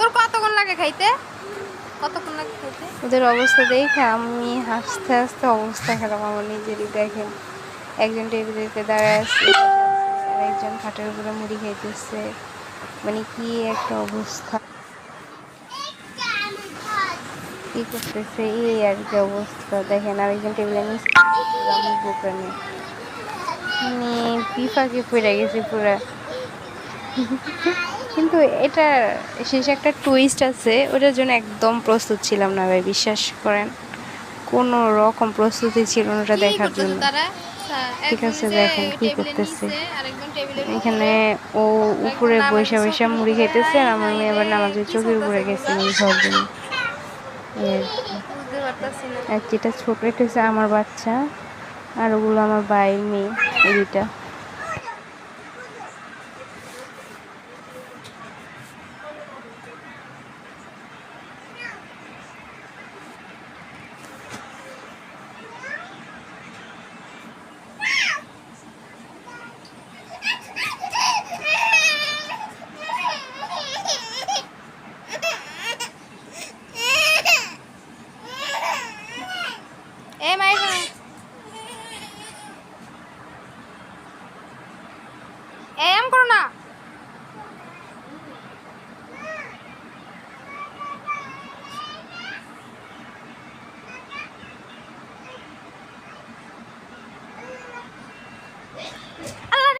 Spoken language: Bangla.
তোর কতক্ষণ লাগে খাইতে? কতক্ষণ লাগে খাইতে? ওদের অবস্থা দেখে আমি হাসতে হাসতে অবস্থা খারাপ আমার নিজেরই। দেখেন, একজন টেবিলেতে দাঁড়ায় আছে আর একজন খাটের উপরে মুড়ি খাইতেছে। মানে কি একটা অবস্থা, কি করতেছে এই আর কি অবস্থা। দেখেন আরেকজন টেবিলের নিচে পুরা মুখ গোপরানি, মানে বিপাকে পড়ে গেছে পুরা। কিন্তু এটা শেষে একটা টুইস্ট আছে, ওটার জন্য একদম প্রস্তুত ছিলাম না ভাই, বিশ্বাস করেন। কোনো রকম প্রস্তুতি ছিল না ওটা কি দেখার করতেছে জন্য। তারা? স্যার ঠিক একজন আছে, নিচে দেখেন কি টেবিলের করতেছে। নিচে, আরেকজন টেবিলের এখানে উপরে, ও একজন উপরে নামাজে বৈশা বৈশা চৌকির মুড়ি উপরে। খাইতেছে হাই আর আমার হাই মেয়ে রে, আবার নামাজের কি চৌকির উপরে চলতেছে গেছে এগুলা? মুড়ি খাওয়ার জন্য। এই আর কি। বুঝতে পারতাছি না। আর যেটা ছোট এটা হচ্ছে আমার বাচ্চা, আর ওগুলো আমার ভাইয়ের মেয়ে, এই দুইটা। এ মাই